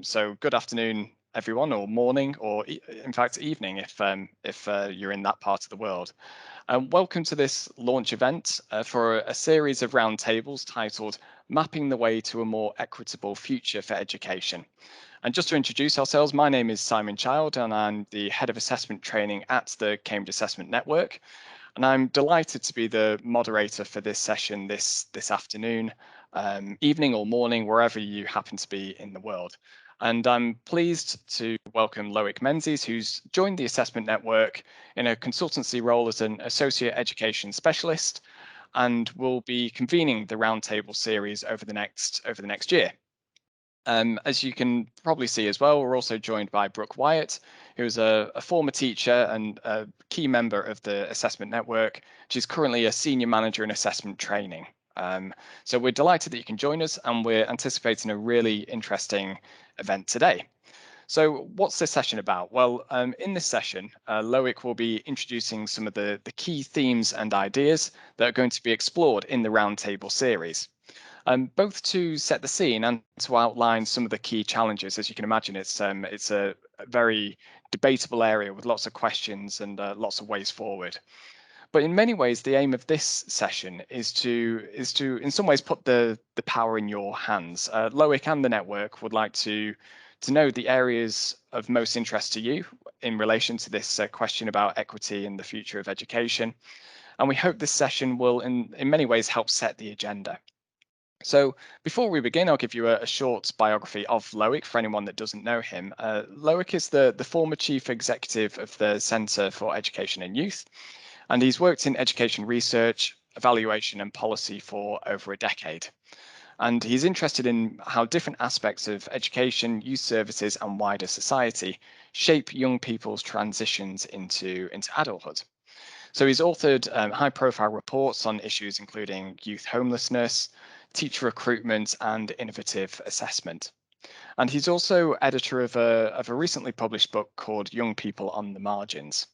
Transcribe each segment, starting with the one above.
So good afternoon, everyone, or morning, or in fact evening if you're in that part of the world. Welcome to this launch event for a series of roundtables titled "Mapping the Way to a More Equitable Future for Education." And just to introduce ourselves, my name is Simon Child, and I'm the head of assessment training at the Cambridge Assessment Network. And I'm delighted to be the moderator for this session this afternoon, evening or morning, wherever you happen to be in the world. And I'm pleased to welcome Loic Menzies, who's joined the Assessment Network in a consultancy role as an associate education specialist, and will be convening the roundtable series over the next year. As you can probably see as well, we're also joined by Brooke Wyatt, who's a former teacher and a key member of the assessment network. She's currently a senior manager in assessment training. So we're delighted that you can join us, and we're anticipating a really interesting event today. So what's this session about? Well, in this session, Loic will be introducing some of the key themes and ideas that are going to be explored in the roundtable series. Both to set the scene and to outline some of the key challenges. As you can imagine, it's a very debatable area with lots of questions and lots of ways forward. But in many ways, the aim of this session is to in some ways put the power in your hands. Loic and the network would like to know the areas of most interest to you in relation to this question about equity and the future of education. And we hope this session will, in many ways, help set the agenda. So before we begin, I'll give you a short biography of Loic for anyone that doesn't know him. Loic is the former chief executive of the Centre for Education and Youth, and he's worked in education research, evaluation and policy for over a decade. And he's interested in how different aspects of education, youth services and wider society shape young people's transitions into adulthood. So he's authored high profile reports on issues including youth homelessness, teacher recruitment, and innovative assessment. And he's also editor of a recently published book called Young People on the Margins.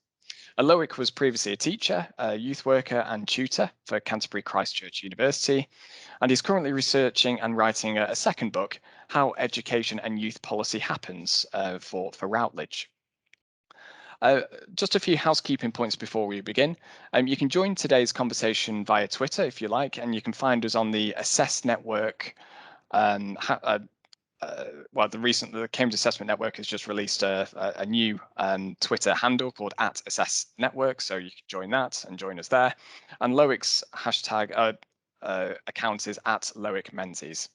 Loic was previously a teacher, a youth worker, and tutor for Canterbury Christ Church University, and he's currently researching and writing a second book, How Education and Youth Policy Happens, for Routledge. Just a few housekeeping points before we begin. You can join today's conversation via Twitter if you like, and you can find us on the Assess Network. The Cambridge Assessment Network has just released a new Twitter handle called @AssessNetwork, so you can join that and join us there. And Loic's hashtag account is @Loic Menzies.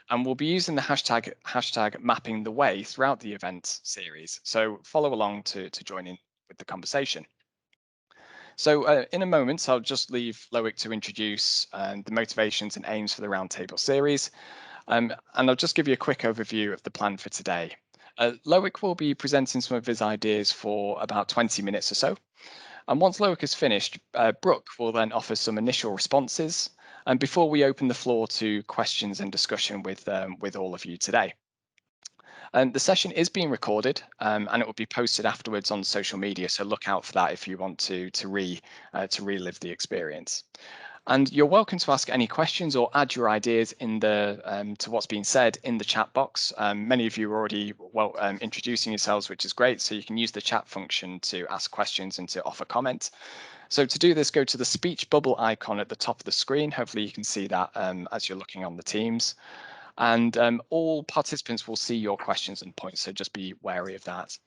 And we'll be using the hashtag mapping the way throughout the event series. So follow along to join in with the conversation. So in a moment, I'll just leave Loic to introduce the motivations and aims for the roundtable series. And I'll just give you a quick overview of the plan for today. Loic will be presenting some of his ideas for about 20 minutes or so. And once Loic is finished, Brooke will then offer some initial responses, and before we open the floor to questions and discussion with all of you today. The session is being recorded, and it will be posted afterwards on social media, so look out for that if you want to relive the experience. And you're welcome to ask any questions or add your ideas in the to what's being said in the chat box. Many of you are already introducing yourselves, which is great. So you can use the chat function to ask questions and to offer comment. So to do this, go to the speech bubble icon at the top of the screen. Hopefully you can see that as you're looking on the Teams. And all participants will see your questions and points, so just be wary of that.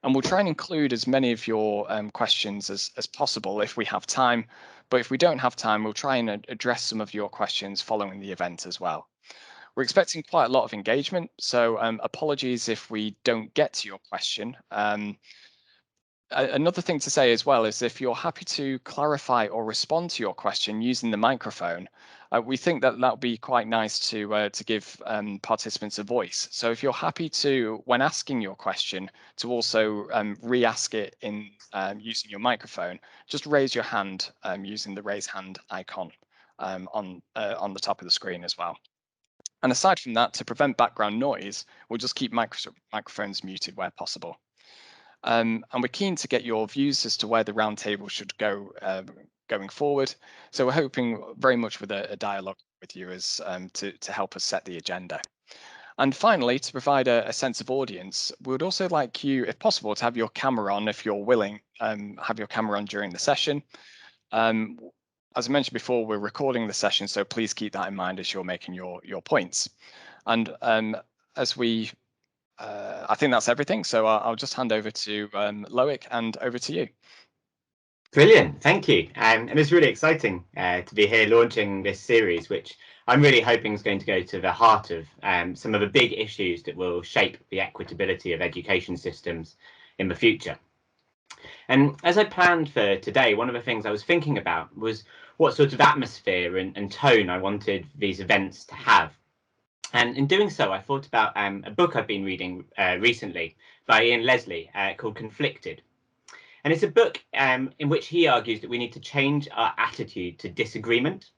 And we'll try and include as many of your questions as possible if we have time. But if we don't have time, we'll try and address some of your questions following the event as well. We're expecting quite a lot of engagement, so apologies if we don't get to your question. Another thing to say as well is if you're happy to clarify or respond to your question using the microphone, we think that would be quite nice to give participants a voice. So if you're happy to, when asking your question, to also re-ask it in using your microphone, just raise your hand using the raise hand icon on the top of the screen as well. And aside from that, to prevent background noise, we'll just keep microphones muted where possible. And we're keen to get your views as to where the roundtable should go going forward. So we're hoping very much with a dialogue with you as to help us set the agenda. And finally, to provide a sense of audience, we would also like you, if possible, to have your camera on if you're willing, have your camera on during the session. Um, as I mentioned before, we're recording the session, so please keep that in mind as you're making your points. And as we, I think that's everything. So I'll just hand over to Loic, and over to you. Brilliant, thank you. And it's really exciting to be here launching this series, which I'm really hoping is going to go to the heart of some of the big issues that will shape the equitability of education systems in the future. And as I planned for today, one of the things I was thinking about was what sort of atmosphere and tone I wanted these events to have. And in doing so, I thought about a book I've been reading recently by Ian Leslie called Conflicted. And it's a book in which he argues that we need to change our attitude to disagreement.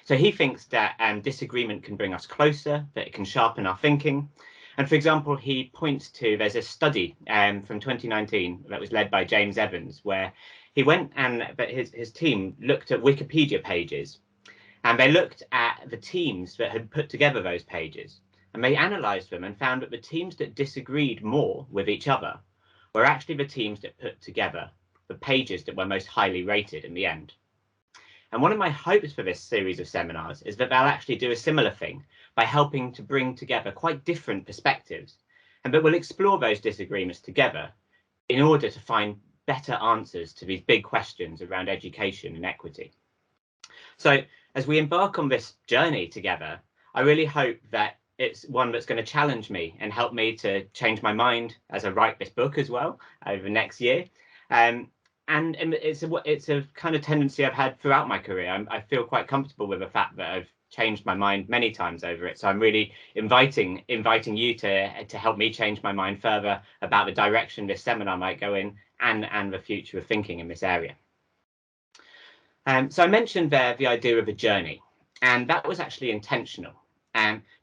So he thinks that disagreement can bring us closer, that it can sharpen our thinking. And for example, he points to, there's a study from 2019 that was led by James Evans, where he went and his team looked at Wikipedia pages, and they looked at the teams that had put together those pages. And they analysed them and found that the teams that disagreed more with each other were actually the teams that put together the pages that were most highly rated in the end. And one of my hopes for this series of seminars is that they'll actually do a similar thing by helping to bring together quite different perspectives, and that we'll explore those disagreements together in order to find better answers to these big questions around education and equity. So as we embark on this journey together, I really hope that it's one that's going to challenge me and help me to change my mind as I write this book as well over the next year. And it's a kind of tendency I've had throughout my career. I feel quite comfortable with the fact that I've changed my mind many times over it. So I'm really inviting you to help me change my mind further about the direction this seminar might go in and the future of thinking in this area. So I mentioned there the idea of a journey, and that was actually intentional.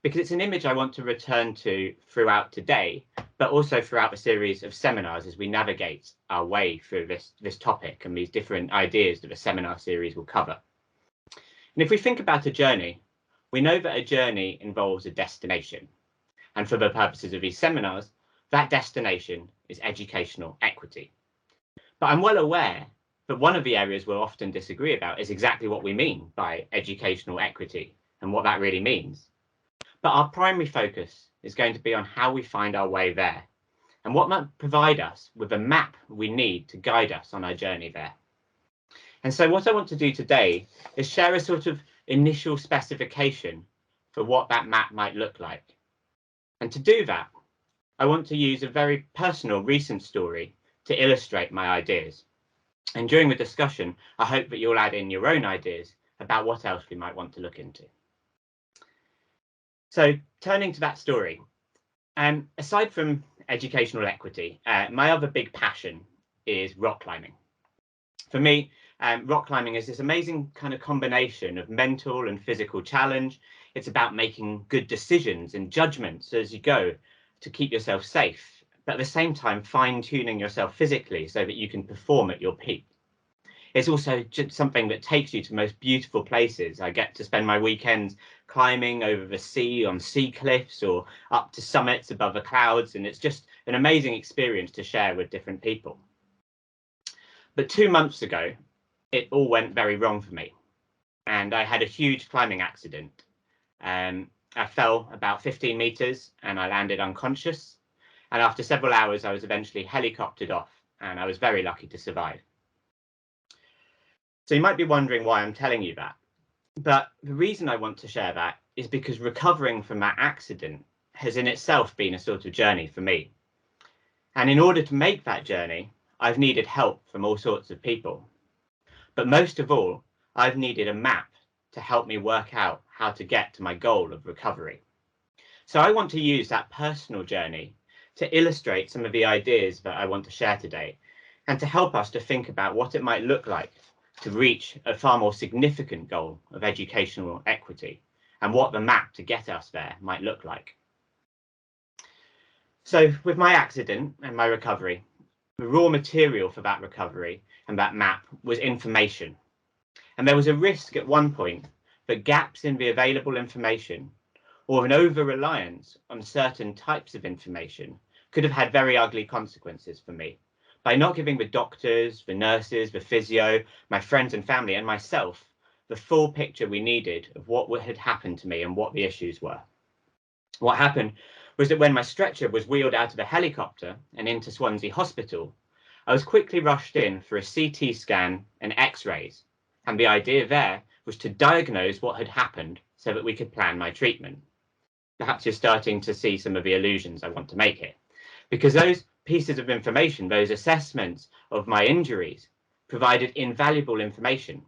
Because it's an image I want to return to throughout today, but also throughout a series of seminars as we navigate our way through this topic and these different ideas that the seminar series will cover. And if we think about a journey, we know that a journey involves a destination. And for the purposes of these seminars, that destination is educational equity. But I'm well aware that one of the areas we'll often disagree about is exactly what we mean by educational equity and what that really means. But our primary focus is going to be on how we find our way there and what might provide us with a map we need to guide us on our journey there. And so what I want to do today is share a sort of initial specification for what that map might look like. And to do that, I want to use a very personal recent story to illustrate my ideas. And during the discussion, I hope that you'll add in your own ideas about what else we might want to look into. So turning to that story, aside from educational equity, my other big passion is rock climbing. For me, rock climbing is this amazing kind of combination of mental and physical challenge. It's about making good decisions and judgments as you go to keep yourself safe, but at the same time fine-tuning yourself physically so that you can perform at your peak. It's also just something that takes you to most beautiful places. I get to spend my weekends climbing over the sea on sea cliffs or up to summits above the clouds, and it's just an amazing experience to share with different people. But 2 months ago, it all went very wrong for me, and I had a huge climbing accident. I fell about 15 meters and I landed unconscious, and after several hours I was eventually helicoptered off, and I was very lucky to survive. So you might be wondering why I'm telling you that. But the reason I want to share that is because recovering from that accident has in itself been a sort of journey for me. And in order to make that journey, I've needed help from all sorts of people. But most of all, I've needed a map to help me work out how to get to my goal of recovery. So I want to use that personal journey to illustrate some of the ideas that I want to share today, and to help us to think about what it might look like to reach a far more significant goal of educational equity, and what the map to get us there might look like. So with my accident and my recovery, the raw material for that recovery and that map was information. And there was a risk at one point that gaps in the available information or an over-reliance on certain types of information could have had very ugly consequences for me. By not giving the doctors, the nurses, the physio, my friends and family, and myself the full picture we needed of what had happened to me and what the issues were. What happened was that when my stretcher was wheeled out of a helicopter and into Swansea Hospital, I was quickly rushed in for a CT scan and X-rays, and the idea there was to diagnose what had happened so that we could plan my treatment. Perhaps you're starting to see some of the allusions I want to make here, because those pieces of information, those assessments of my injuries, provided invaluable information.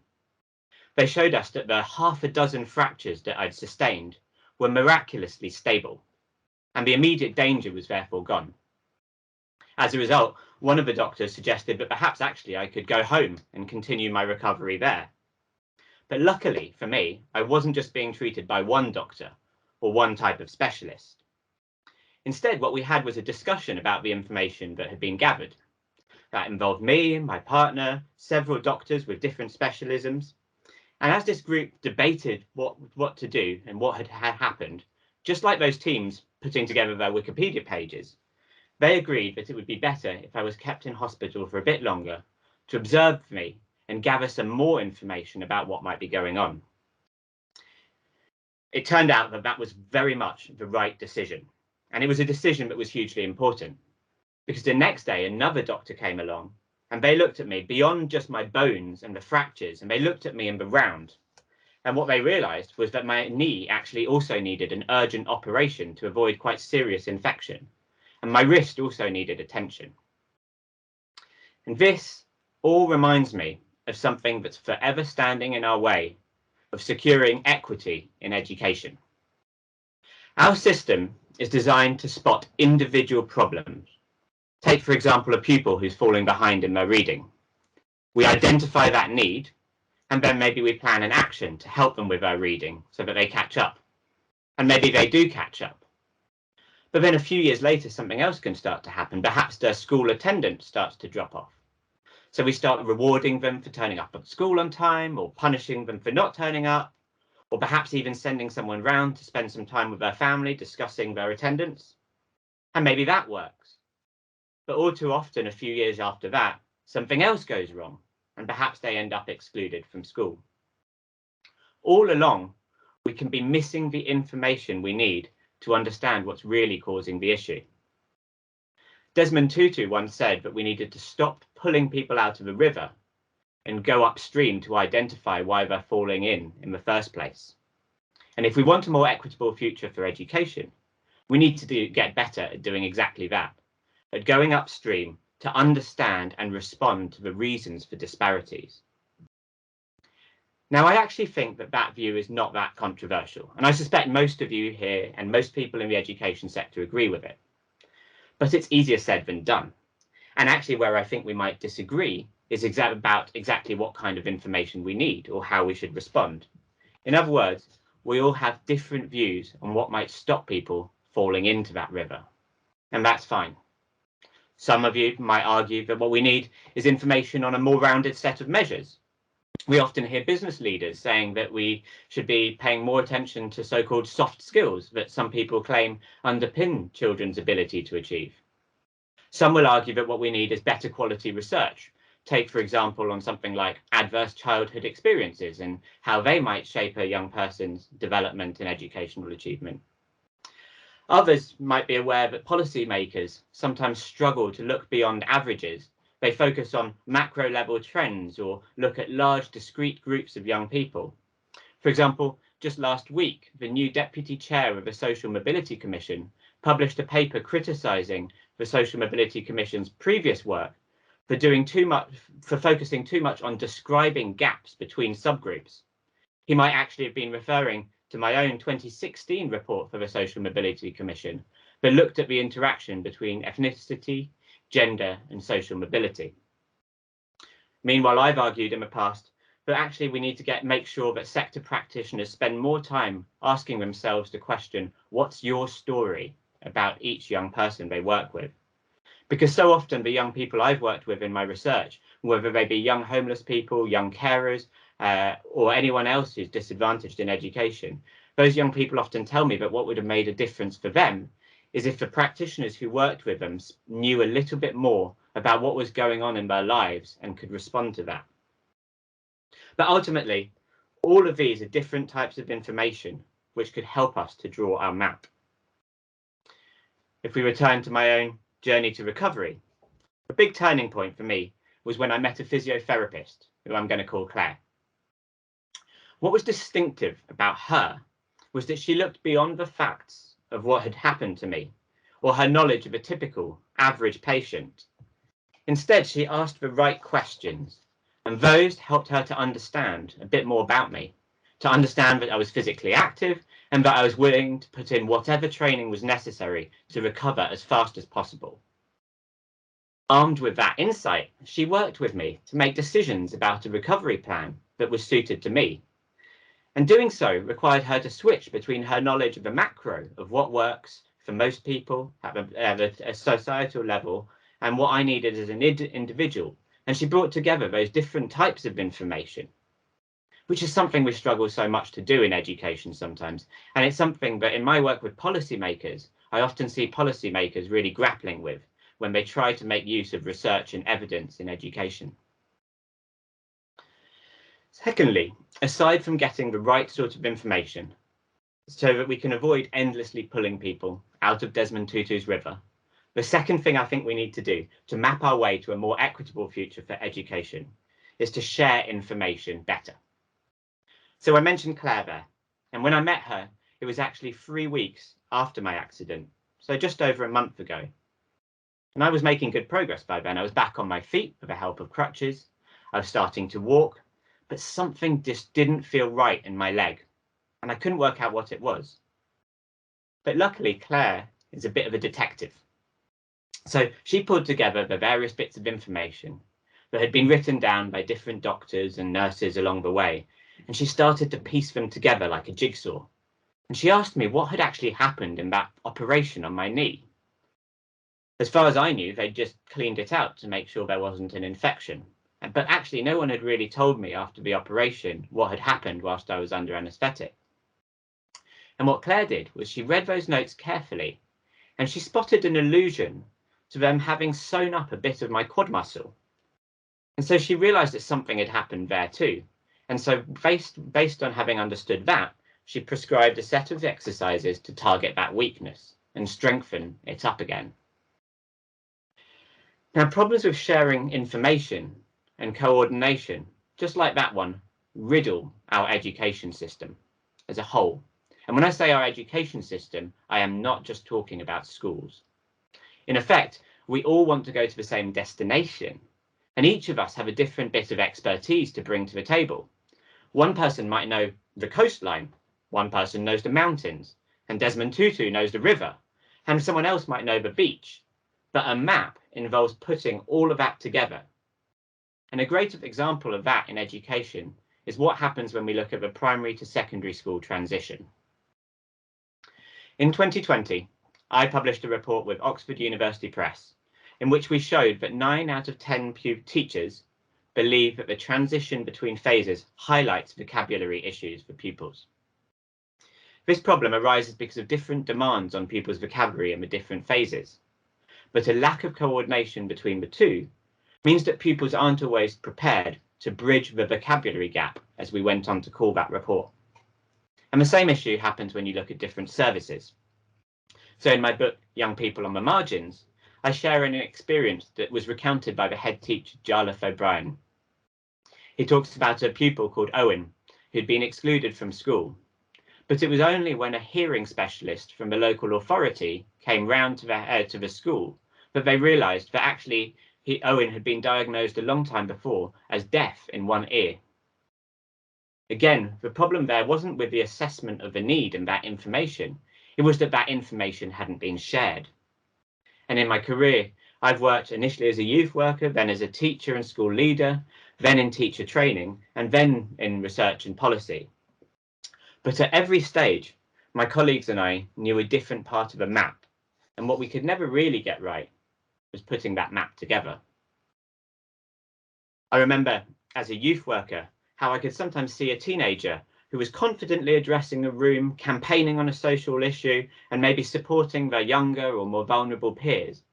They showed us that the half a dozen fractures that I'd sustained were miraculously stable, and the immediate danger was therefore gone. As a result, one of the doctors suggested that perhaps actually I could go home and continue my recovery there. But luckily for me, I wasn't just being treated by one doctor or one type of specialist. Instead, what we had was a discussion about the information that had been gathered. That involved me, my partner, several doctors with different specialisms. And as this group debated what to do and what had happened, just like those teams putting together their Wikipedia pages, they agreed that it would be better if I was kept in hospital for a bit longer to observe me and gather some more information about what might be going on. It turned out that that was very much the right decision. And it was a decision that was hugely important, because the next day another doctor came along and they looked at me beyond just my bones and the fractures, and they looked at me in the round. And what they realized was that my knee actually also needed an urgent operation to avoid quite serious infection. And my wrist also needed attention. And this all reminds me of something that's forever standing in our way of securing equity in education. Our system is designed to spot individual problems. Take, for example, a pupil who's falling behind in their reading. We identify that need, and then maybe we plan an action to help them with their reading so that they catch up. And maybe they do catch up. But then a few years later, something else can start to happen. Perhaps their school attendance starts to drop off. So we start rewarding them for turning up at school on time, or punishing them for not turning up, or perhaps even sending someone round to spend some time with their family discussing their attendance. And maybe that works. But all too often, a few years after that, something else goes wrong, and perhaps they end up excluded from school. All along, we can be missing the information we need to understand what's really causing the issue. Desmond Tutu once said that we needed to stop pulling people out of the river and go upstream to identify why they're falling in the first place. And if we want a more equitable future for education, we need to get better at doing exactly that, at going upstream to understand and respond to the reasons for disparities. Now, I actually think that that view is not that controversial, and I suspect most of you here and most people in the education sector agree with it. But it's easier said than done. And actually, where I think we might disagree is about exactly what kind of information we need or how we should respond. In other words, we all have different views on what might stop people falling into that river, and that's fine. Some of you might argue that what we need is information on a more rounded set of measures. We often hear business leaders saying that we should be paying more attention to so-called soft skills that some people claim underpin children's ability to achieve. Some will argue that what we need is better quality research. Take, for example, on something like adverse childhood experiences and how they might shape a young person's development and educational achievement. Others might be aware that policymakers sometimes struggle to look beyond averages. They focus on macro level trends or look at large discrete groups of young people. For example, just last week, the new deputy chair of the Social Mobility Commission published a paper criticising the Social Mobility Commission's previous work for focusing too much on describing gaps between subgroups. He might actually have been referring to my own 2016 report for the Social Mobility Commission, but looked at the interaction between ethnicity, gender, and social mobility. Meanwhile, I've argued in the past that actually we need to make sure that sector practitioners spend more time asking themselves the question, what's your story about each young person they work with? Because so often the young people I've worked with in my research, whether they be young homeless people, young carers, or anyone else who's disadvantaged in education, those young people often tell me that what would have made a difference for them is if the practitioners who worked with them knew a little bit more about what was going on in their lives and could respond to that. But ultimately, all of these are different types of information which could help us to draw our map. If we return to my own journey to recovery, a big turning point for me was when I met a physiotherapist, who I'm going to call Claire. What was distinctive about her was that she looked beyond the facts of what had happened to me, or her knowledge of a typical average patient. Instead, she asked the right questions, and those helped her to understand a bit more about me, to understand that I was physically active and that I was willing to put in whatever training was necessary to recover as fast as possible. Armed with that insight, she worked with me to make decisions about a recovery plan that was suited to me. And doing so required her to switch between her knowledge of the macro of what works for most people at a societal level and what I needed as an individual. And she brought together those different types of information, which is something we struggle so much to do in education sometimes. And it's something that in my work with policymakers, I often see policymakers really grappling with when they try to make use of research and evidence in education. Secondly, aside from getting the right sort of information so that we can avoid endlessly pulling people out of Desmond Tutu's river, the second thing I think we need to do to map our way to a more equitable future for education is to share information better. So I mentioned Claire there, and when I met her, it was actually 3 weeks after my accident, so just over a month ago. And I was making good progress by then. I was back on my feet with the help of crutches. I was starting to walk, but something just didn't feel right in my leg, and I couldn't work out what it was. But luckily, Claire is a bit of a detective. So she pulled together the various bits of information that had been written down by different doctors and nurses along the way, and she started to piece them together like a jigsaw. And she asked me what had actually happened in that operation on my knee. As far as I knew, they'd just cleaned it out to make sure there wasn't an infection. But actually, no one had really told me after the operation what had happened whilst I was under anaesthetic. And what Claire did was she read those notes carefully, and she spotted an allusion to them having sewn up a bit of my quad muscle. And so she realised that something had happened there too. And so based on having understood that, she prescribed a set of exercises to target that weakness and strengthen it up again. Now, problems with sharing information and coordination, just like that one, riddle our education system as a whole. And when I say our education system, I am not just talking about schools. In effect, we all want to go to the same destination, and each of us have a different bit of expertise to bring to the table. One person might know the coastline, one person knows the mountains, and Desmond Tutu knows the river, and someone else might know the beach. But a map involves putting all of that together. And a great example of that in education is what happens when we look at the primary to secondary school transition. In 2020, I published a report with Oxford University Press, in which we showed that 9 out of 10 teachers believe that the transition between phases highlights vocabulary issues for pupils. This problem arises because of different demands on pupils' vocabulary in the different phases. But a lack of coordination between the two means that pupils aren't always prepared to bridge the vocabulary gap, as we went on to call that report. And the same issue happens when you look at different services. So in my book, Young People on the Margins, I share an experience that was recounted by the head teacher, Jarlath O'Brien. He talks about a pupil called Owen, who'd been excluded from school. But it was only when a hearing specialist from the local authority came round to the school that they realised that actually Owen had been diagnosed a long time before as deaf in one ear. Again, the problem there wasn't with the assessment of the need and that information, it was that that information hadn't been shared. And in my career, I've worked initially as a youth worker, then as a teacher and school leader, then in teacher training, and then in research and policy. But at every stage, my colleagues and I knew a different part of a map, and what we could never really get right was putting that map together. I remember as a youth worker how I could sometimes see a teenager who was confidently addressing a room, campaigning on a social issue, and maybe supporting their younger or more vulnerable peers.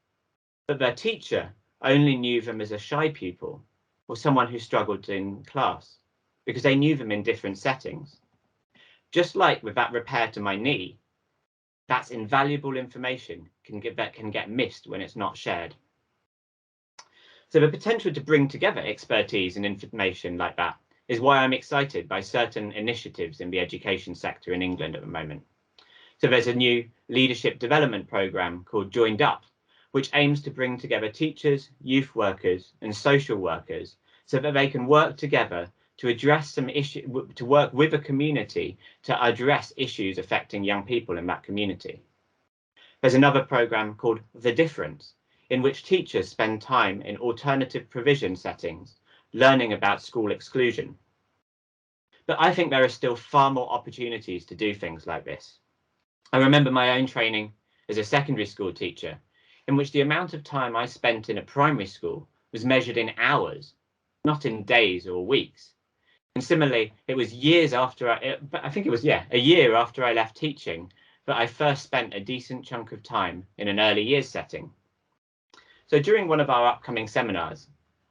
But their teacher only knew them as a shy pupil or someone who struggled in class, because they knew them in different settings. Just like with that repair to my knee, that's invaluable information that can get missed when it's not shared. So the potential to bring together expertise and information like that is why I'm excited by certain initiatives in the education sector in England at the moment. So there's a new leadership development programme called Joined Up, which aims to bring together teachers, youth workers and social workers so that they can work together to address some issues, to work with a community to address issues affecting young people in that community. There's another programme called The Difference, in which teachers spend time in alternative provision settings, learning about school exclusion. But I think there are still far more opportunities to do things like this. I remember my own training as a secondary school teacher, in which the amount of time I spent in a primary school was measured in hours, not in days or weeks. And similarly, it was years after I think it was, a year after I left teaching that I first spent a decent chunk of time in an early years setting. So during one of our upcoming seminars,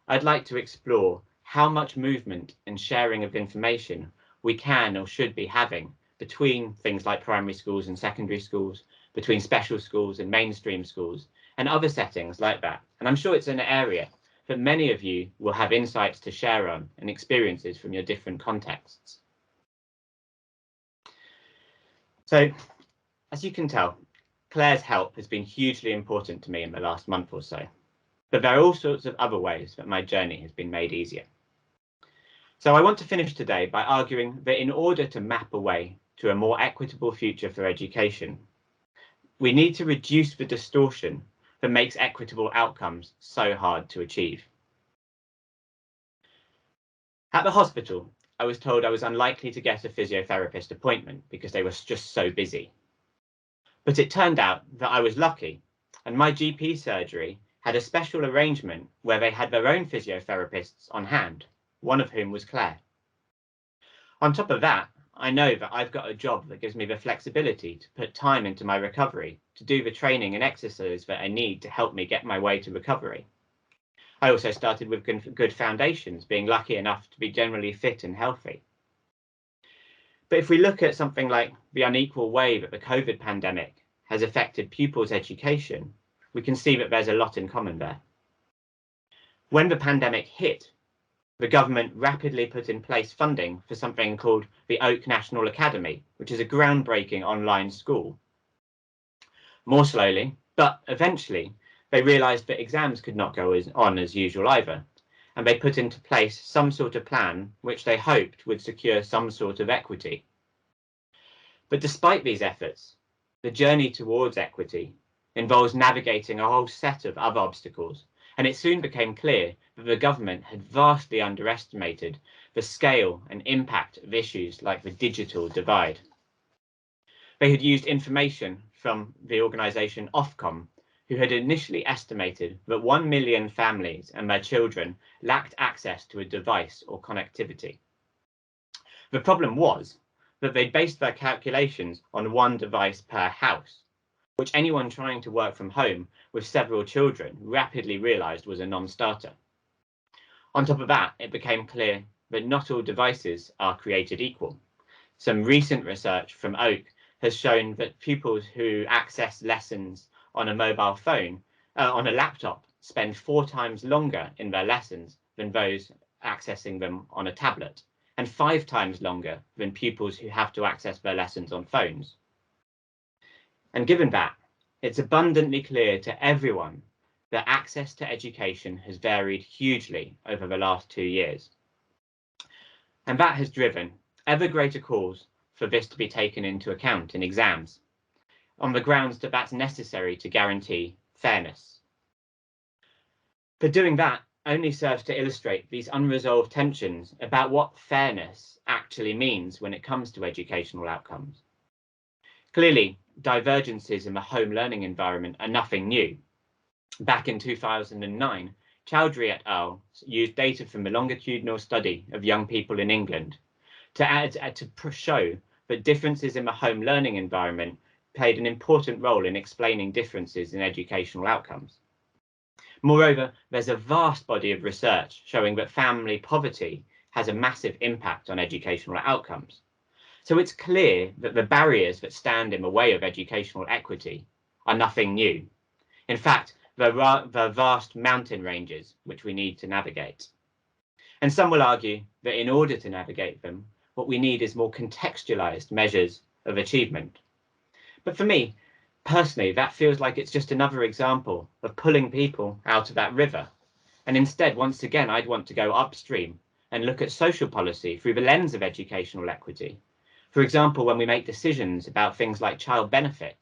I'd like to explore how much movement and sharing of information we can or should be having between things like primary schools and secondary schools, between special schools and mainstream schools, and other settings like that. And I'm sure it's an area that many of you will have insights to share on and experiences from your different contexts. So, as you can tell, Claire's help has been hugely important to me in the last month or so, but there are all sorts of other ways that my journey has been made easier. So I want to finish today by arguing that in order to map a way to a more equitable future for education, we need to reduce the distortion that makes equitable outcomes so hard to achieve. At the hospital, I was told I was unlikely to get a physiotherapist appointment because they were just so busy. But it turned out that I was lucky, and my GP surgery had a special arrangement where they had their own physiotherapists on hand, one of whom was Claire. On top of that, I know that I've got a job that gives me the flexibility to put time into my recovery, to do the training and exercise that I need to help me get my way to recovery. I also started with good foundations, being lucky enough to be generally fit and healthy. But if we look at something like the unequal way that the COVID pandemic has affected pupils' education, we can see that there's a lot in common there. When the pandemic hit, the government rapidly put in place funding for something called the Oak National Academy, which is a groundbreaking online school. More slowly, but eventually, they realised that exams could not go on as usual either, and they put into place some sort of plan which they hoped would secure some sort of equity. But despite these efforts, the journey towards equity involves navigating a whole set of other obstacles, and it soon became clear that the government had vastly underestimated the scale and impact of issues like the digital divide. They had used information from the organisation Ofcom, who had initially estimated that 1 million families and their children lacked access to a device or connectivity. The problem was that they based their calculations on one device per house, which anyone trying to work from home with several children rapidly realised was a non-starter. On top of that, it became clear that not all devices are created equal. Some recent research from Oak has shown that pupils who access lessons on a mobile phone, on a laptop, spend 4 times longer in their lessons than those accessing them on a tablet, and 5 times longer than pupils who have to access their lessons on phones. And given that, it's abundantly clear to everyone that access to education has varied hugely over the last 2 years. And that has driven ever greater calls for this to be taken into account in exams, on the grounds that that's necessary to guarantee fairness. But doing that only serves to illustrate these unresolved tensions about what fairness actually means when it comes to educational outcomes. Clearly, divergences in the home learning environment are nothing new. Back in 2009, Chowdhury et al. Used data from a longitudinal study of young people in England to show that differences in the home learning environment played an important role in explaining differences in educational outcomes. Moreover, there's a vast body of research showing that family poverty has a massive impact on educational outcomes. So it's clear that the barriers that stand in the way of educational equity are nothing new. In fact, the vast mountain ranges which we need to navigate. And some will argue that in order to navigate them, what we need is more contextualized measures of achievement. But for me, personally, that feels like it's just another example of pulling people out of that river. And instead, once again, I'd want to go upstream and look at social policy through the lens of educational equity. For example, when we make decisions about things like child benefit.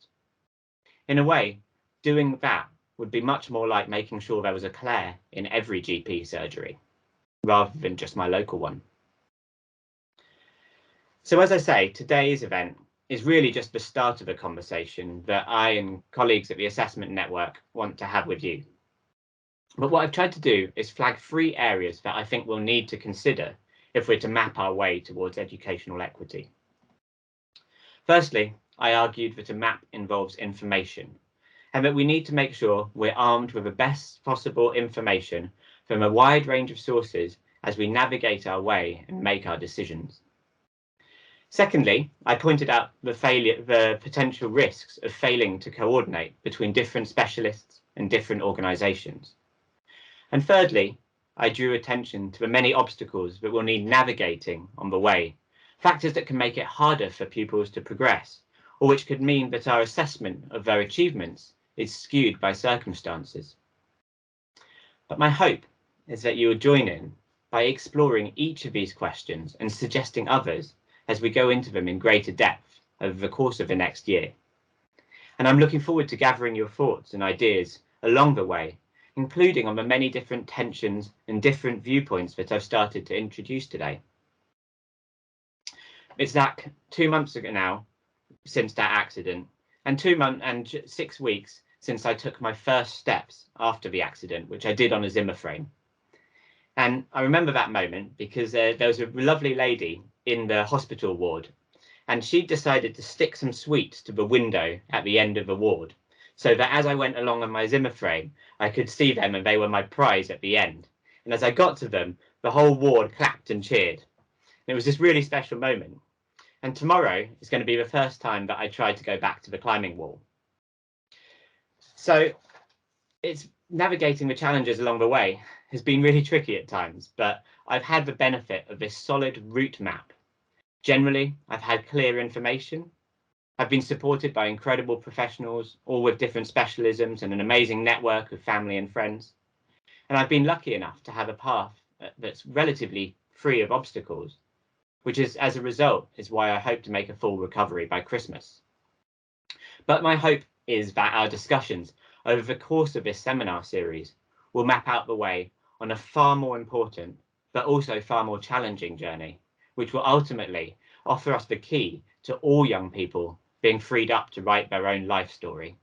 In a way, doing that would be much more like making sure there was a Claire in every GP surgery, rather than just my local one. So as I say, today's event is really just the start of a conversation that I and colleagues at the Assessment Network want to have with you. But what I've tried to do is flag 3 areas that I think we'll need to consider if we're to map our way towards educational equity. Firstly, I argued that a map involves information, and that we need to make sure we're armed with the best possible information from a wide range of sources as we navigate our way and make our decisions. Secondly, I pointed out the potential risks of failing to coordinate between different specialists and different organisations. And thirdly, I drew attention to the many obstacles that we'll need navigating on the way, factors that can make it harder for pupils to progress, or which could mean that our assessment of their achievements is skewed by circumstances. But my hope is that you will join in by exploring each of these questions and suggesting others as we go into them in greater depth over the course of the next year. And I'm looking forward to gathering your thoughts and ideas along the way, including on the many different tensions and different viewpoints that I've started to introduce today. It's that 2 months ago now since that accident, and 6 weeks since I took my first steps after the accident, which I did on a Zimmer frame. And I remember that moment because there was a lovely lady in the hospital ward, and she decided to stick some sweets to the window at the end of the ward, so that as I went along on my Zimmer frame, I could see them and they were my prize at the end. And as I got to them, the whole ward clapped and cheered. And it was this really special moment. And tomorrow is going to be the first time that I try to go back to the climbing wall. So it's navigating the challenges along the way has been really tricky at times, but I've had the benefit of this solid route map. Generally, I've had clear information. I've been supported by incredible professionals, all with different specialisms and an amazing network of family and friends. And I've been lucky enough to have a path that's relatively free of obstacles, which is, as a result, is why I hope to make a full recovery by Christmas. But my hope is that our discussions over the course of this seminar series will map out the way on a far more important, but also far more challenging journey, which will ultimately offer us the key to all young people being freed up to write their own life story.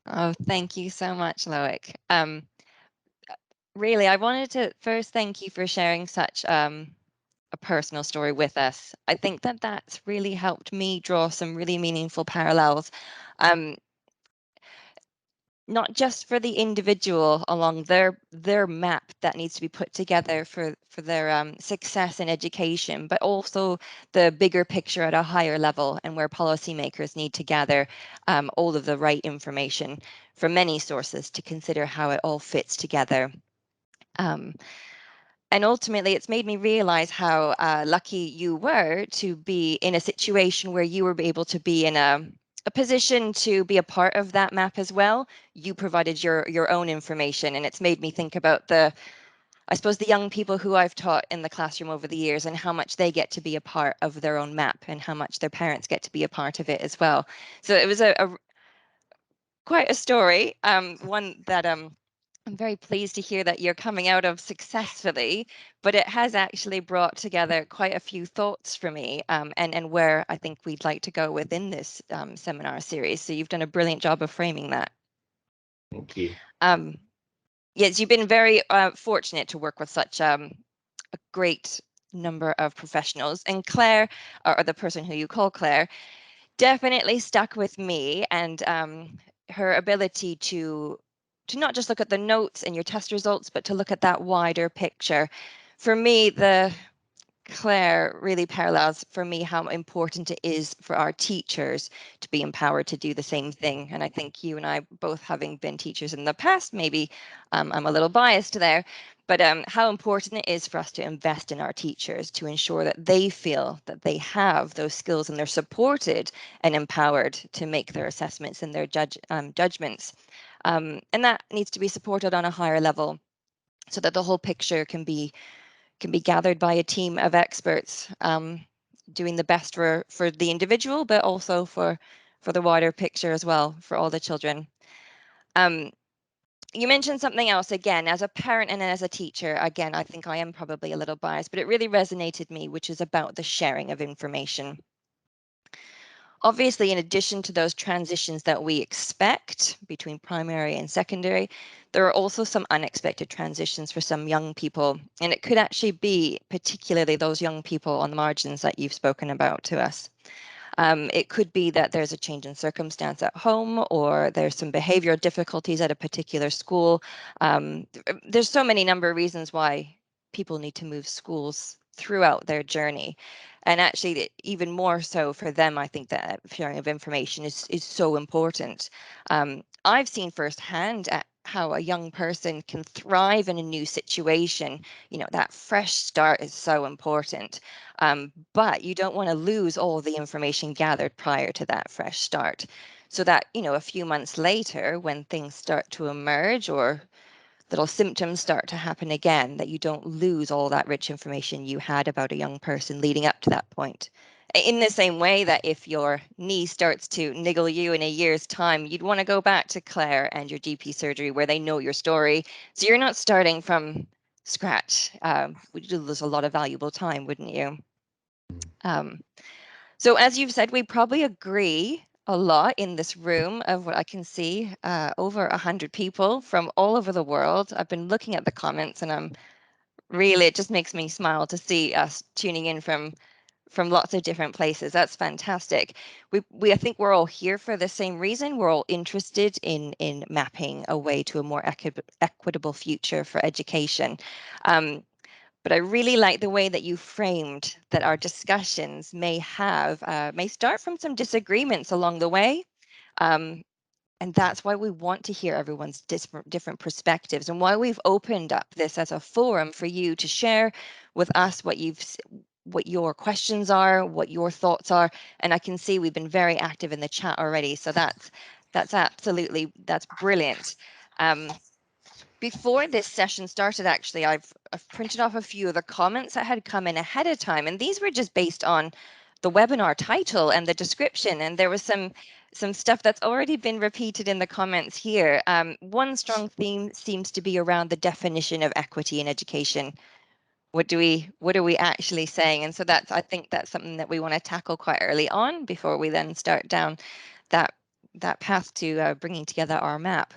Oh, thank you so much, Loic. Really, I wanted to first thank you for sharing such a personal story with us. I think that that's really helped me draw some really meaningful parallels, not just for the individual along their map that needs to be put together for their success in education, but also the bigger picture at a higher level, and where policymakers need to gather all of the right information from many sources to consider how it all fits together. And ultimately, it's made me realize how lucky you were to be in a situation where you were able to be in a position to be a part of that map as well. You provided your own information, and it's made me think about I suppose, the young people who I've taught in the classroom over the years, and how much they get to be a part of their own map, and how much their parents get to be a part of it as well. So it was quite a story, one that I'm very pleased to hear that you're coming out of successfully, but it has actually brought together quite a few thoughts for me, and where I think we'd like to go within this seminar series. So you've done a brilliant job of framing that. Thank you. Yes, you've been very fortunate to work with such a great number of professionals. And Claire, or the person who you call Claire, definitely stuck with me, and her ability to not just look at the notes and your test results, but to look at that wider picture. For me, the Claire really parallels for me how important it is for our teachers to be empowered to do the same thing. And I think you and I, both having been teachers in the past, maybe I'm a little biased there, but how important it is for us to invest in our teachers to ensure that they feel that they have those skills and they're supported and empowered to make their assessments and their judgments. And that needs to be supported on a higher level so that the whole picture can be gathered by a team of experts, doing the best for the individual, but also for the wider picture as well for all the children. You mentioned something else again, as a parent and as a teacher. Again, I think I am probably a little biased, but it really resonated me, which is about the sharing of information. Obviously, in addition to those transitions that we expect between primary and secondary, there are also some unexpected transitions for some young people. And it could actually be particularly those young people on the margins that you've spoken about to us. It could be that there's a change in circumstance at home, or there's some behavioral difficulties at a particular school. There's so many number of reasons why people need to move schools throughout their journey. And actually, even more so for them, I think that sharing of information is so important. I've seen firsthand at how a young person can thrive in a new situation. You know, that fresh start is so important. But you don't want to lose all the information gathered prior to that fresh start. So that, you know, a few months later, when things start to emerge or little symptoms start to happen again, that you don't lose all that rich information you had about a young person leading up to that point. In the same way that if your knee starts to niggle you in a year's time, you'd want to go back to Claire and your GP surgery where they know your story. So you're not starting from scratch. Would lose a lot of valuable time, wouldn't you? Um, so as you've said, we probably agree a lot in this room of what I can see, over 100 people from all over the world. I've been looking at the comments and it just makes me smile to see us tuning in from lots of different places. That's fantastic. I think we're all here for the same reason. We're all interested in mapping a way to a more equitable future for education. But I really like the way that you framed that our discussions may start from some disagreements along the way. And that's why we want to hear everyone's different perspectives, and why we've opened up this as a forum for you to share with us what your questions are, what your thoughts are. And I can see we've been very active in the chat already. So that's brilliant. Before this session started, actually, I've printed off a few of the comments that had come in ahead of time, and these were just based on the webinar title and the description. And there was some stuff that's already been repeated in the comments here. One strong theme seems to be around the definition of equity in education. What are we actually saying? And so I think that's something that we want to tackle quite early on before we then start down that path to bringing together our map.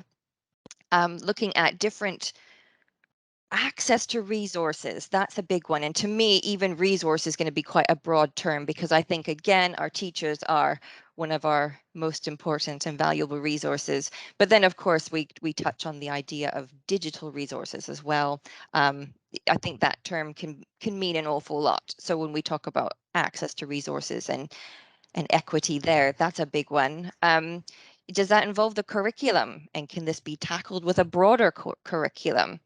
Looking at different access to resources, that's a big one. And to me, even resource is going to be quite a broad term, because I think, again, our teachers are one of our most important and valuable resources. But then, of course, we touch on the idea of digital resources as well. I think that term can mean an awful lot. So when we talk about access to resources and equity there, that's a big one. Does that involve the curriculum? And can this be tackled with a broader curriculum?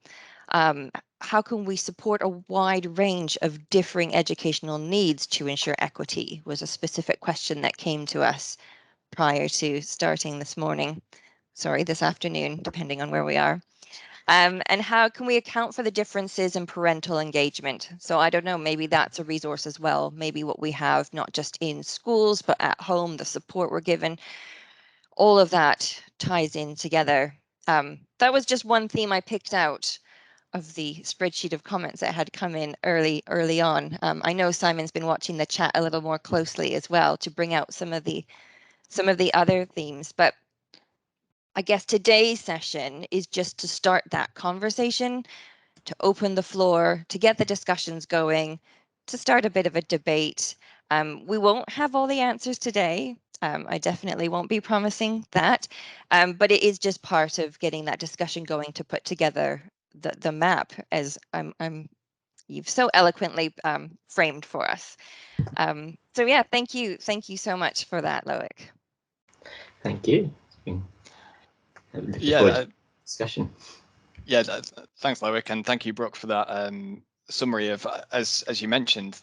How can we support a wide range of differing educational needs to ensure equity, was a specific question that came to us prior to starting this afternoon, depending on where we are. And how can we account for the differences in parental engagement? So I don't know, maybe that's a resource as well. Maybe what we have, not just in schools, but at home, the support we're given, all of that ties in together. That was just one theme I picked out of the spreadsheet of comments that had come in early on. I know Simon's been watching the chat a little more closely as well to bring out some of the other themes. But I guess today's session is just to start that conversation, to open the floor, to get the discussions going, to start a bit of a debate. We won't have all the answers today. I definitely won't be promising that, but it is just part of getting that discussion going to put together the map, as you've so eloquently framed for us. So yeah, thank you so much for that, Loic. Thank you. Looking Yeah, forward to the discussion. yeah. Thanks, Loic, and thank you, Brooke, for that summary of as you mentioned.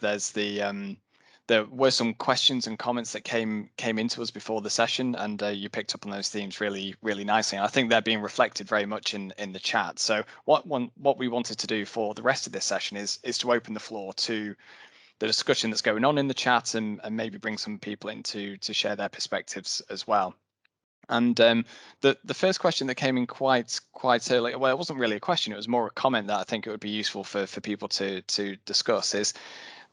There were some questions and comments that came into us before the session, and you picked up on those themes really nicely. And I think they're being reflected very much in the chat. So what we wanted to do for the rest of this session is to open the floor to the discussion that's going on in the chat, and maybe bring some people in to share their perspectives as well. And the first question that came in quite early, well, it wasn't really a question, it was more a comment that I think it would be useful for people to discuss, is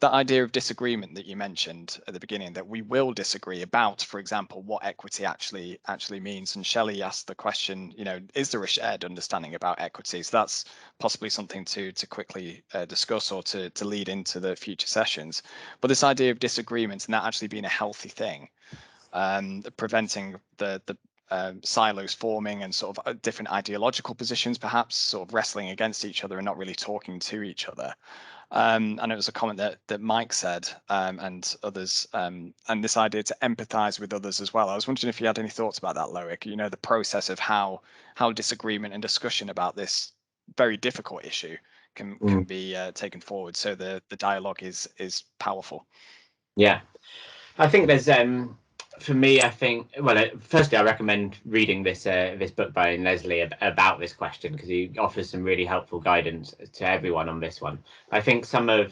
that idea of disagreement that you mentioned at the beginning, that we will disagree about, for example, what equity actually means. And Shelley asked the question, is there a shared understanding about equity? So that's possibly something to quickly discuss, or to lead into the future sessions. But this idea of disagreement, and that actually being a healthy thing, preventing the silos forming, and sort of different ideological positions perhaps sort of wrestling against each other and not really talking to each other. And it was a comment that Mike said, and others, and this idea to empathize with others as well. I was wondering if you had any thoughts about that, Loic, the process of how disagreement and discussion about this very difficult issue can be taken forward, so the dialogue is powerful. Yeah, I think there's for me, I think, well, firstly, I recommend reading this book by Leslie about this question, because he offers some really helpful guidance to everyone on this one. I think some of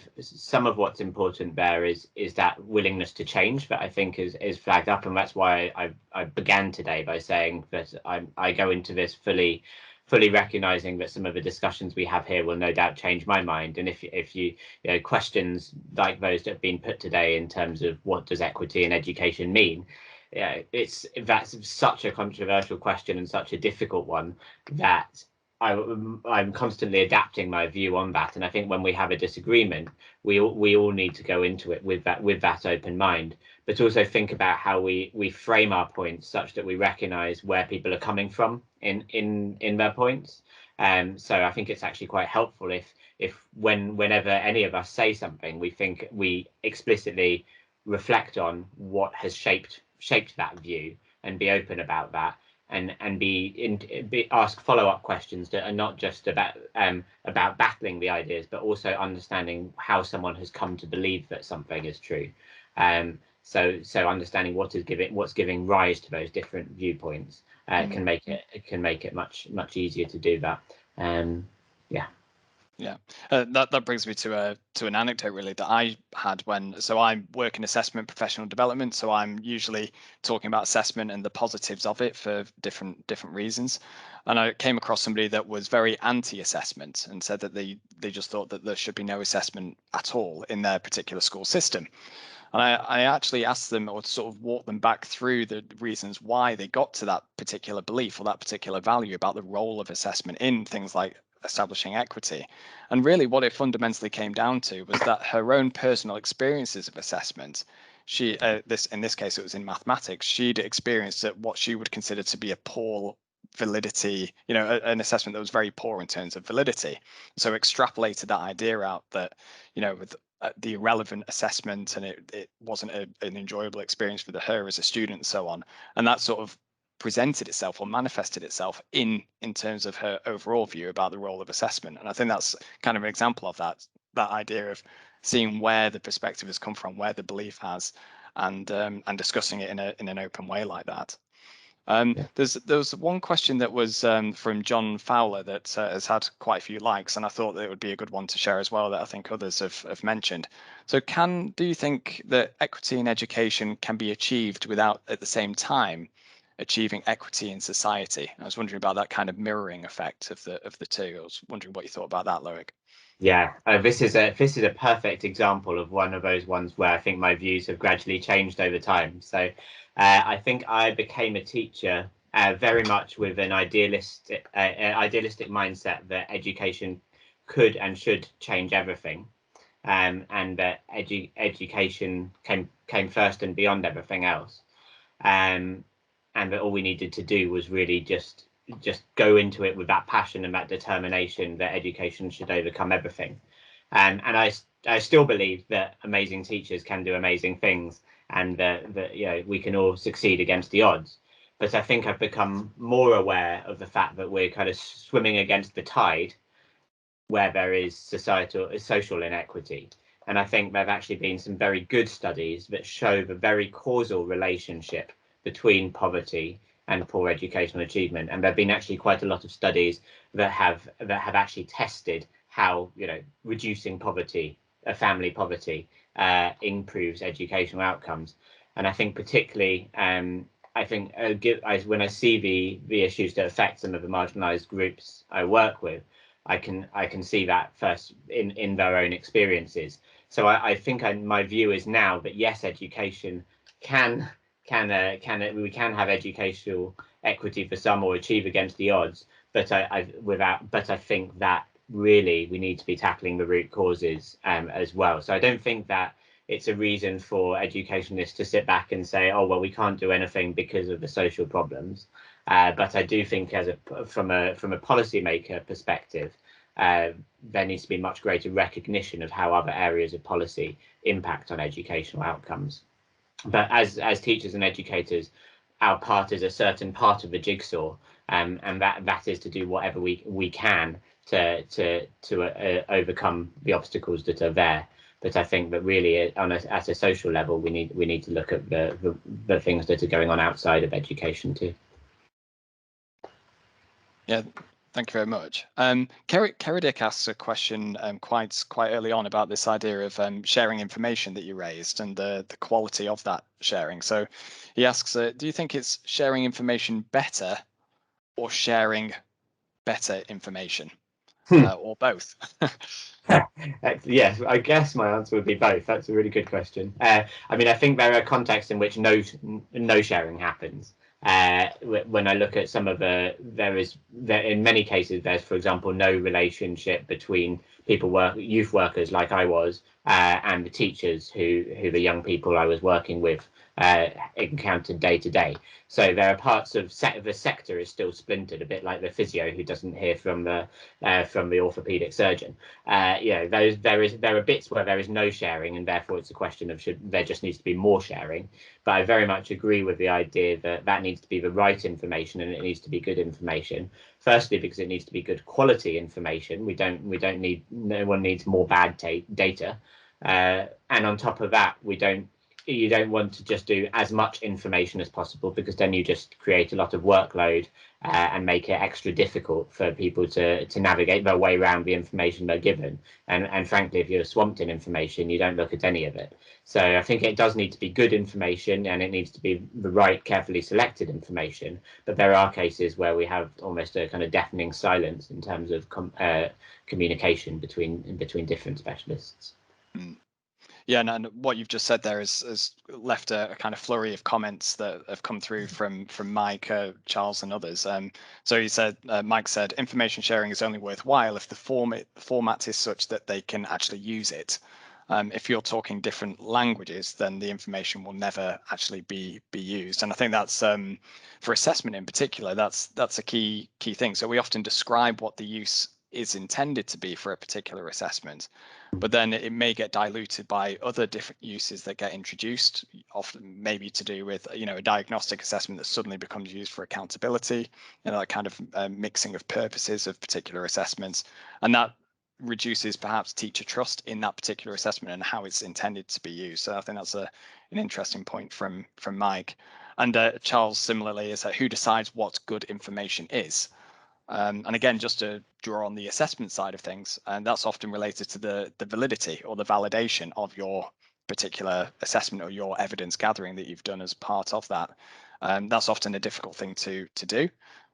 what's important there is that willingness to change that I think is flagged up, and that's why I began today by saying that I go into this fully recognizing that some of the discussions we have here will no doubt change my mind. And if you questions like those that have been put today in terms of what does equity in education mean, that's such a controversial question and such a difficult one that I'm constantly adapting my view on that. And I think when we have a disagreement, we all need to go into it with that open mind, but also think about how we frame our points such that we recognize where people are coming from in their points. So I think it's actually quite helpful if whenever any of us say something, we explicitly reflect on what has shaped that view, and be open about that, and be ask follow-up questions that are not just about battling the ideas, but also understanding how someone has come to believe that something is true. So understanding what's giving rise to those different viewpoints can make it much easier to do that. Yeah, that brings me to an anecdote really that I had so I work in assessment professional development, so I'm usually talking about assessment and the positives of it for different reasons. And I came across somebody that was very anti-assessment and said that they just thought that there should be no assessment at all in their particular school system. And I actually asked them, or sort of walk them back through the reasons why they got to that particular belief or that particular value about the role of assessment in things like establishing equity. And really what it fundamentally came down to was that her own personal experiences of assessment, she in this case it was in mathematics, she'd experienced what she would consider to be a poor validity, an assessment that was very poor in terms of validity. So extrapolated that idea out that, with the irrelevant assessment, and it wasn't an enjoyable experience for her as a student and so on. And that sort of presented itself or manifested itself in terms of her overall view about the role of assessment. And I think that's kind of an example of that idea of seeing where the perspective has come from, where the belief has, and discussing it in an open way like that. There was one question that was from John Fowler that has had quite a few likes, and I thought that it would be a good one to share as well, that I think others have mentioned. So do you think that equity in education can be achieved without at the same time achieving equity in society? I was wondering about that kind of mirroring effect of the two. I was wondering what you thought about that, Loic. Yeah, this is a perfect example of one of those ones where I think my views have gradually changed over time. So I think I became a teacher very much with an idealistic mindset that education could and should change everything, and that education came first and beyond everything else, and that all we needed to do was really just go into it with that passion and that determination that education should overcome everything. And I still believe that amazing teachers can do amazing things, and that you know, we can all succeed against the odds. But I think I've become more aware of the fact that we're kind of swimming against the tide where there is social inequity. And I think there have actually been some very good studies that show the very causal relationship between poverty and poor educational achievement. And there have been actually quite a lot of studies that have actually tested how, you know, reducing poverty, family poverty, improves educational outcomes. And I think particularly, I think when I see the issues that affect some of the marginalised groups I work with, I can see that first in their own experiences. So I think my view is now that yes, education we can have educational equity for some or achieve against the odds, but I think that really we need to be tackling the root causes as well. So I don't think that it's a reason for educationists to sit back and say, oh well, we can't do anything because of the social problems. But I do think, from a policymaker perspective, there needs to be much greater recognition of how other areas of policy impact on educational outcomes. But as teachers and educators, our part is a certain part of the jigsaw, and that is to do whatever we can to overcome the obstacles that are there. But I think that really, at a social level, we need to look at the things that are going on outside of education too. Yeah, thank you very much. Kerridick asks a question quite early on about this idea of sharing information that you raised and the quality of that sharing. So he asks, do you think it's sharing information better or sharing better information, or both? Yes, I guess my answer would be both. That's a really good question. I mean, I think there are contexts in which no sharing happens. When I look at some of in many cases, there's, for example, no relationship between youth workers like I was, and the teachers who the young people I was working with encountered day to day. So there are parts of the sector is still splintered, a bit like the physio who doesn't hear from the orthopedic surgeon. You know, there are bits where there is no sharing, and therefore it's a question of there just needs to be more sharing. But I very much agree with the idea that needs to be the right information, and it needs to be good information. Firstly, because it needs to be good quality information. No one needs more bad data. And on top of that, you don't want to just do as much information as possible, because then you just create a lot of workload and make it extra difficult for people to navigate their way around the information they're given. And frankly, if you're swamped in information, you don't look at any of it. So I think it does need to be good information, and it needs to be the right, carefully selected information. But there are cases where we have almost a kind of deafening silence in terms of communication between different specialists. Mm. Yeah, and what you've just said there has left a kind of flurry of comments that have come through from Mike, Charles, and others. So he said, Mike said, information sharing is only worthwhile if the format is such that they can actually use it. If you're talking different languages, then the information will never actually be used. And I think that's for assessment in particular, that's a key thing. So we often describe what the use is intended to be for a particular assessment, but then it may get diluted by other different uses that get introduced, often maybe to do with, you know, a diagnostic assessment that suddenly becomes used for accountability, you know, that kind of mixing of purposes of particular assessments, and that reduces perhaps teacher trust in that particular assessment and how it's intended to be used. So I think that's an interesting point from Mike. And Charles, similarly, is that who decides what good information is? And again, just to draw on the assessment side of things, and that's often related to the validity or the validation of your particular assessment or your evidence gathering that you've done as part of that. That's often a difficult thing to do,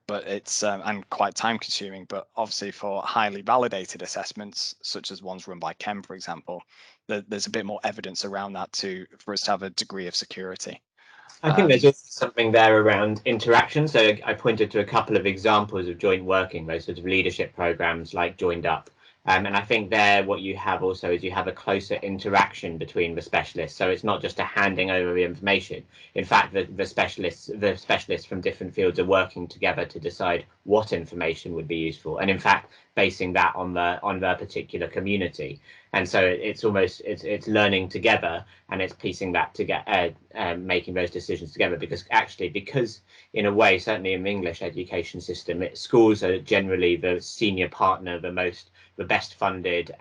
but it's and quite time consuming. But obviously for highly validated assessments, such as ones run by Ken, for example, there's a bit more evidence around that for us to have a degree of security. I think there's also something there around interaction. So I pointed to a couple of examples of joint working, those sort of leadership programs like Joined Up. And I think there what you have also is you have a closer interaction between the specialists. So it's not just a handing over the information. In fact, the specialists from different fields are working together to decide what information would be useful. And in fact, basing that on the particular community. And so it's learning together, and it's piecing that together, making those decisions together. Because in a way, certainly in the English education system, schools are generally the senior partner, the best funded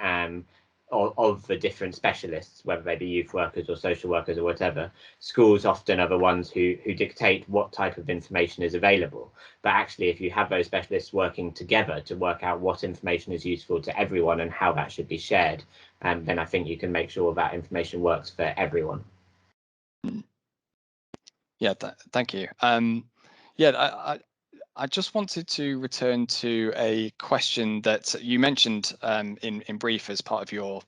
of the different specialists, whether they be youth workers or social workers or whatever. Schools often are the ones who dictate what type of information is available. But actually, if you have those specialists working together to work out what information is useful to everyone and how that should be shared, then I think you can make sure that information works for everyone. Yeah, thank you. Yeah, I just wanted to return to a question that you mentioned in brief as part of your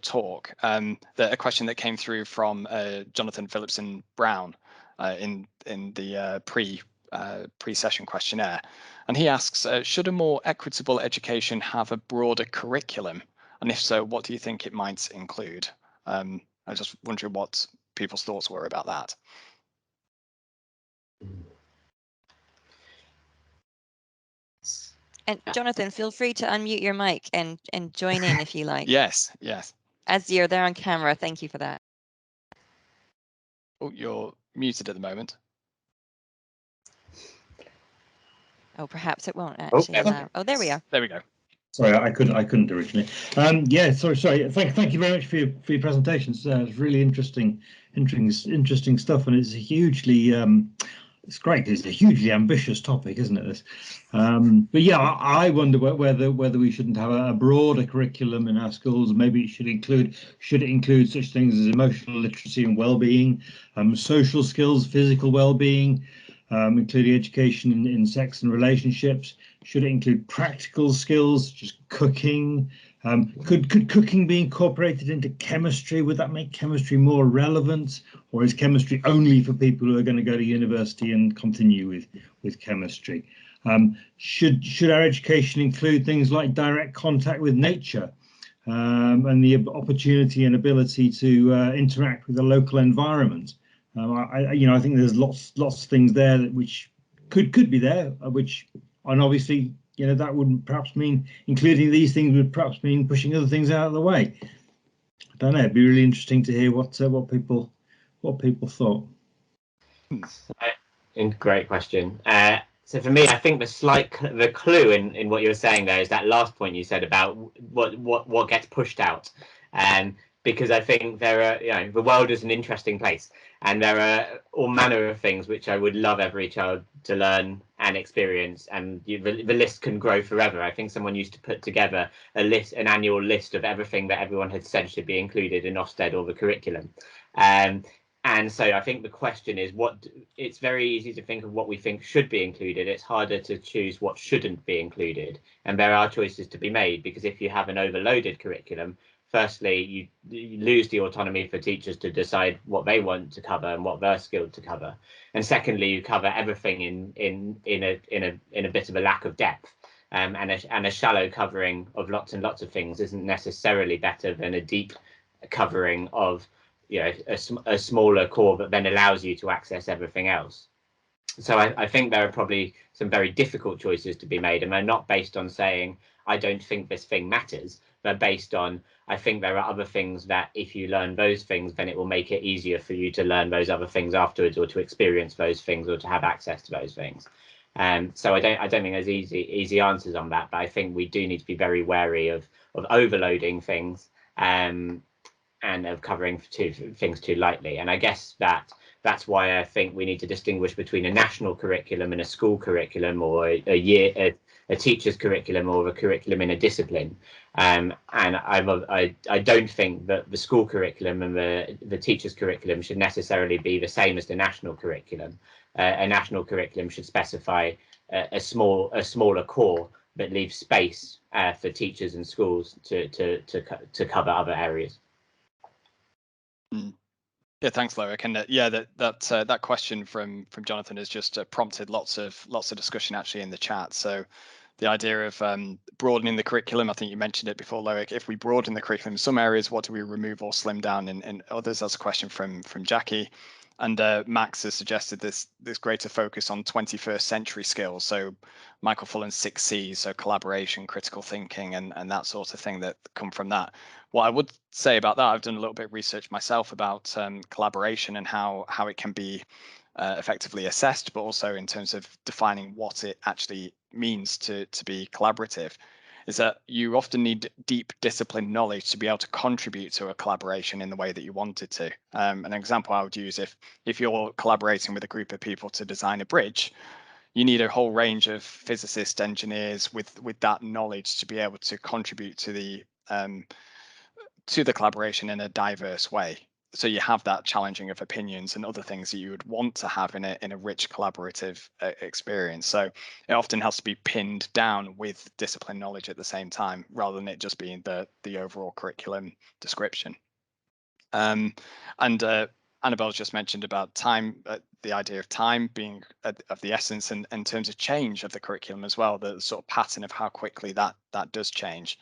talk. That a question that came through from Jonathan Phillipson Brown in the pre-session questionnaire, and he asks, should a more equitable education have a broader curriculum, and if so, what do you think it might include? I was just wondering what people's thoughts were about that. And Jonathan, feel free to unmute your mic and join in if you like. Yes. As you're there on camera, thank you for that. Oh, you're muted at the moment. Oh, perhaps it won't actually allow. Oh, there we are. There we go. Sorry, I couldn't originally. Yeah, sorry. Thank you very much for your presentations. It's really interesting stuff, and it's a hugely it's great. It's a hugely ambitious topic, isn't it? This, but yeah, I wonder whether we shouldn't have a broader curriculum in our schools. Maybe it should include such things as emotional literacy and well-being, social skills, physical well-being, including education in sex and relationships. Should it include practical skills, just cooking? Could cooking be incorporated into chemistry? Would that make chemistry more relevant, or is chemistry only for people who are going to go to university and continue with chemistry? Should our education include things like direct contact with nature, and the opportunity and ability to interact with the local environment? I think there's lots of things there which could be there, and obviously, that would perhaps mean including these things would perhaps mean pushing other things out of the way. I don't know. It'd be really interesting to hear what people thought. Great question. So for me, I think the clue in what you were saying there is that last point you said about what gets pushed out, because I think the world is an interesting place, and there are all manner of things which I would love every child to learn and experience, and the list can grow forever. I think someone used to put together an annual list of everything that everyone had said should be included in Ofsted or the curriculum. And so I think the question is it's very easy to think of what we think should be included. It's harder to choose what shouldn't be included. And there are choices to be made, because if you have an overloaded curriculum, firstly, you lose the autonomy for teachers to decide what they want to cover and what they're skilled to cover. And secondly, you cover everything in a bit of a lack of depth. And a shallow covering of lots and lots of things isn't necessarily better than a deep covering of a smaller core that then allows you to access everything else. So I think there are probably some very difficult choices to be made, and they're not based on saying I don't think this thing matters. They're based on I think there are other things that if you learn those things, then it will make it easier for you to learn those other things afterwards, or to experience those things, or to have access to those things. So I don't think there's easy answers on that, but I think we do need to be very wary of overloading things. And of covering things too lightly. And I guess that's why I think we need to distinguish between a national curriculum and a school curriculum, or a teacher's curriculum, or a curriculum in a discipline. And I don't think that the school curriculum and the teacher's curriculum should necessarily be the same as the national curriculum. A national curriculum should specify a smaller core, but leave space for teachers and schools to cover other areas. Yeah, thanks, Loic. And yeah, that question from Jonathan has just prompted lots of discussion actually in the chat. So the idea of broadening the curriculum, I think you mentioned it before, Loic. If we broaden the curriculum in some areas, what do we remove or slim down in others? That's a question from Jackie. And Max has suggested this greater focus on 21st century skills. So Michael Fullan's 6 C's, so collaboration, critical thinking, and that sort of thing that come from that. What I would say about that, I've done a little bit of research myself about collaboration and how it can be effectively assessed, but also in terms of defining what it actually means to be collaborative, is that you often need deep discipline knowledge to be able to contribute to a collaboration in the way that you wanted to. An example I would use, if you're collaborating with a group of people to design a bridge, you need a whole range of physicists, engineers with that knowledge to be able to contribute to the collaboration in a diverse way. So you have that challenging of opinions and other things that you would want to have in a rich collaborative experience. So it often has to be pinned down with discipline knowledge at the same time, rather than it just being the overall curriculum description. And Annabelle's just mentioned about time, the idea of time being of the essence, and in terms of change of the curriculum as well, the sort of pattern of how quickly that does change.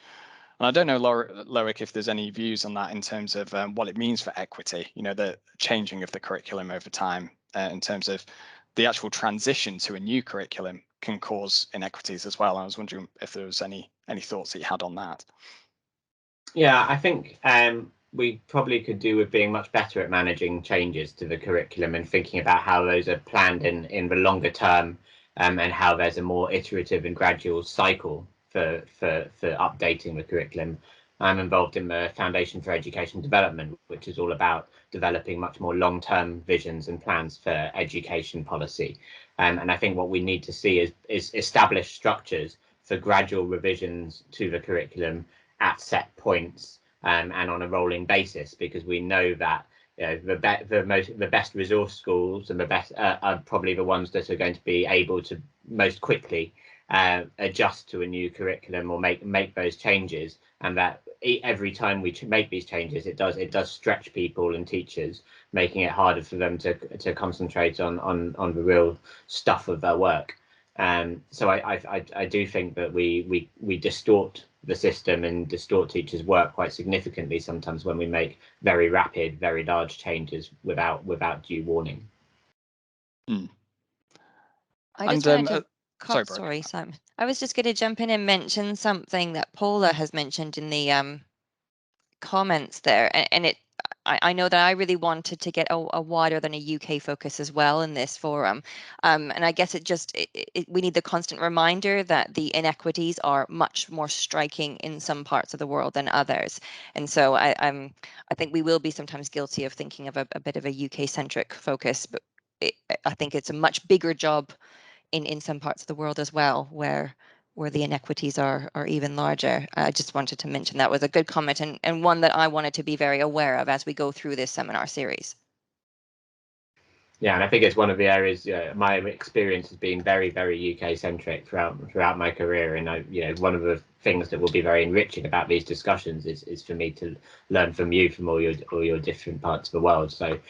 And I don't know, Loic, if there's any views on that in terms of what it means for equity, the changing of the curriculum over time, in terms of the actual transition to a new curriculum can cause inequities as well. I was wondering if there was any thoughts that you had on that. Yeah, I think we probably could do with being much better at managing changes to the curriculum and thinking about how those are planned in the longer term, and how there's a more iterative and gradual cycle for updating the curriculum. I'm involved in the Foundation for Education Development, which is all about developing much more long-term visions and plans for education policy. And I think what we need to see is established structures for gradual revisions to the curriculum at set points, and on a rolling basis, because we know that the best resource schools and the best are probably the ones that are going to be able to most quickly adjust to a new curriculum or make those changes, and that every time we make these changes, it does stretch people and teachers, making it harder for them to concentrate on the real stuff of their work. So I do think that we distort the system and distort teachers' work quite significantly sometimes when we make very rapid, very large changes without due warning. I just wanted to sorry, Simon. I was just going to jump in and mention something that Paula has mentioned in the comments there, and I know that I really wanted to get a wider than a UK focus as well in this forum, and I guess we need the constant reminder that the inequities are much more striking in some parts of the world than others, and so I think we will be sometimes guilty of thinking of a bit of a UK centric focus, but I think it's a much bigger job in some parts of the world as well, where the inequities are even larger. I just wanted to mention that was a good comment, and one that I wanted to be very aware of as we go through this seminar series. Yeah, and I think it's one of the areas my experience has been very, very UK centric throughout my career, and one of the things that will be very enriching about these discussions is for me to learn from you from all your different parts of the world. So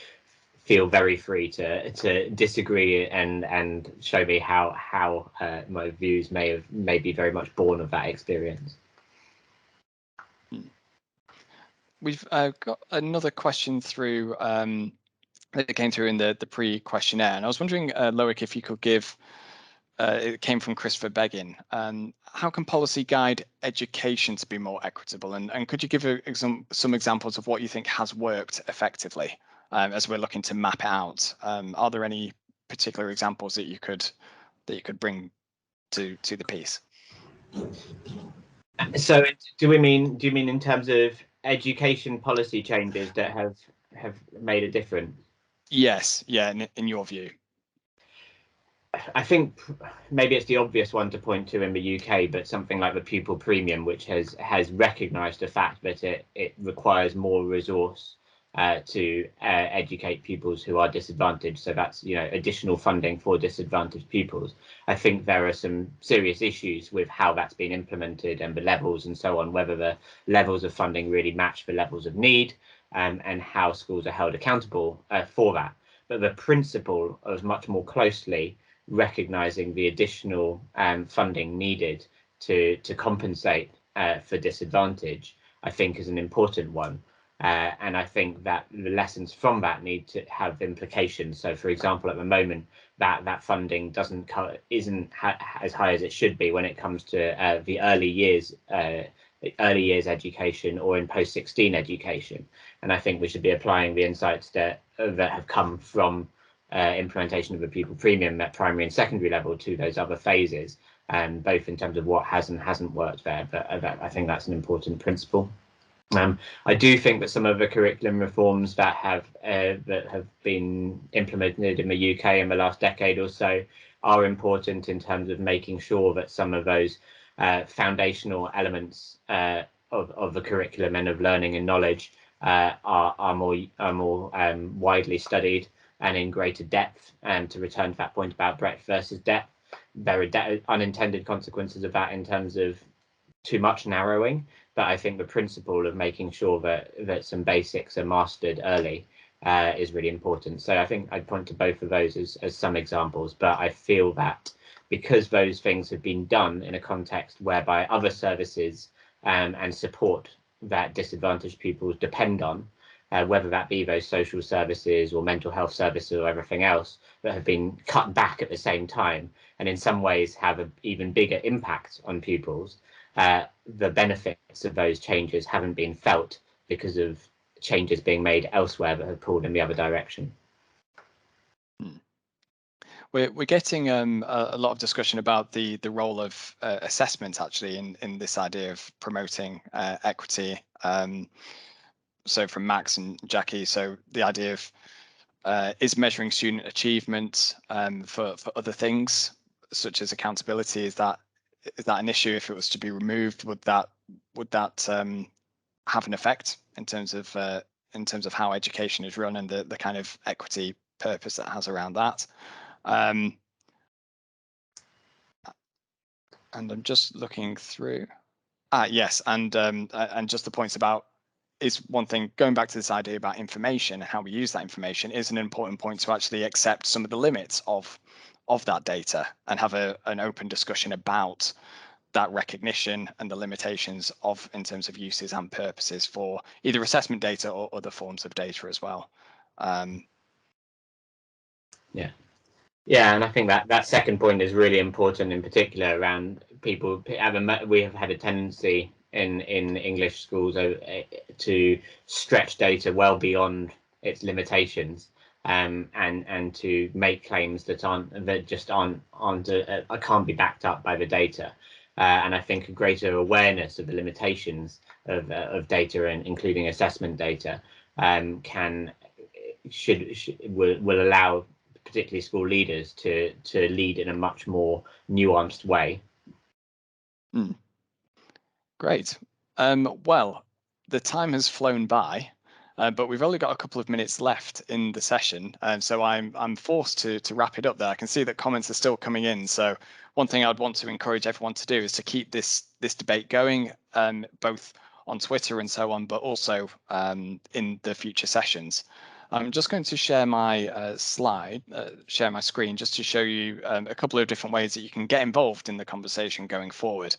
feel very free to disagree and show me how my views may be very much born of that experience. We've got another question through that came through in the pre-questionnaire, and I was wondering, Loic, if you could give. It came from Christopher Beggin. How can policy guide education to be more equitable? And could you give some examples of what you think has worked effectively as we're looking to map it out? Are there any particular examples that you could bring to the piece? So do you mean in terms of education policy changes that have made a difference? Yes, yeah, in your view. I think maybe it's the obvious one to point to in the UK, but something like the pupil premium, which has recognised the fact that it requires more resource to educate pupils who are disadvantaged. So that's additional funding for disadvantaged pupils. I think there are some serious issues with how that's been implemented and the levels and so on, whether the levels of funding really match the levels of need. and how schools are held accountable for that. But the principle of much more closely recognising the additional funding needed to compensate for disadvantage, I think, is an important one. And I think that the lessons from that need to have implications. So, for example, at the moment, that funding isn't as high as it should be when it comes to the early years education or in post-16 education. And I think we should be applying the insights that have come from implementation of the pupil premium at primary and secondary level to those other phases, both in terms of what has and hasn't worked there. But I think that's an important principle. I do think that some of the curriculum reforms that have been implemented in the UK in the last decade or so are important in terms of making sure that some of those foundational elements of the curriculum and of learning and knowledge are more widely studied and in greater depth. And to return to that point about breadth versus depth, there are unintended consequences of that in terms of too much narrowing. But I think the principle of making sure that some basics are mastered early is really important. So I think I'd point to both of those as some examples. But I feel that because those things have been done in a context whereby other services and support that disadvantaged pupils depend on, whether that be those social services or mental health services or everything else, that have been cut back at the same time and in some ways have an even bigger impact on pupils, the benefits of those changes haven't been felt because of changes being made elsewhere that have pulled in the other direction. We're getting a lot of discussion about the role of assessment actually in this idea of promoting equity. So from Max and Jackie, so the idea of is measuring student achievement for other things such as accountability, is that an issue? If it was to be removed, would that have an effect in terms of how education is run and the kind of equity purpose that has around that? And I'm just looking through. Yes, and just the points about is one thing, going back to this idea about information and how we use that information is an important point to actually accept some of the limits of that data and have an open discussion about that recognition and the limitations of in terms of uses and purposes for either assessment data or other forms of data as well. Yeah, and I think that second point is really important, in particular around people. We have had a tendency in English schools to stretch data well beyond its limitations, and to make claims that can't be backed up by the data. And I think a greater awareness of the limitations of data, and including assessment data, will allow particularly school leaders to lead in a much more nuanced way. Great. Well, the time has flown by, but we've only got a couple of minutes left in the session, so I'm forced to wrap it up there. I can see that comments are still coming in, so one thing I'd want to encourage everyone to do is to keep this debate going, both on Twitter and so on, but also in the future sessions. I'm just going to share my share my screen, just to show you a couple of different ways that you can get involved in the conversation going forward.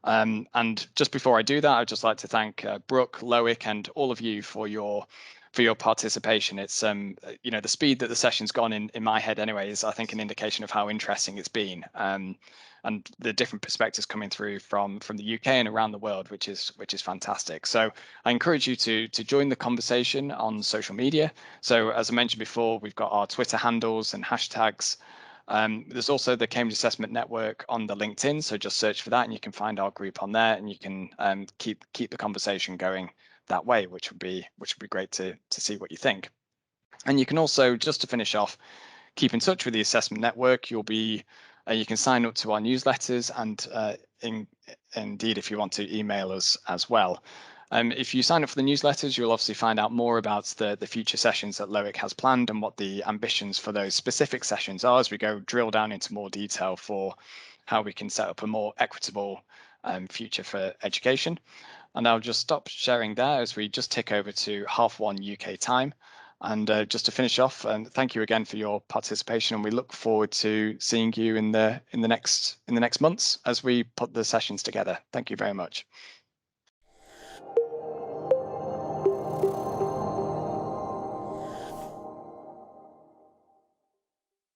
And just before I do that, I'd just like to thank Brooke, Loic, and all of you for your participation. It's the speed that the session's gone in my head anyway is, I think, an indication of how interesting it's been, and the different perspectives coming through from the UK and around the world, which is fantastic. So I encourage you to join the conversation on social media. So as I mentioned before, we've got our Twitter handles and hashtags. There's also the Cambridge Assessment Network on the LinkedIn, so just search for that and you can find our group on there, and you can keep the conversation going that way, which would be great to see what you think. And you can also, just to finish off, keep in touch with the Assessment Network. You can sign up to our newsletters, and indeed, if you want to, email us as well. If you sign up for the newsletters, you'll obviously find out more about the future sessions that Loic has planned and what the ambitions for those specific sessions are, as we go drill down into more detail for how we can set up a more equitable future for education. And I'll just stop sharing there as we just tick over to 1:30 UK time. And just to finish off, thank you again for your participation, and we look forward to seeing you in the next months as we put the sessions together. Thank you very much.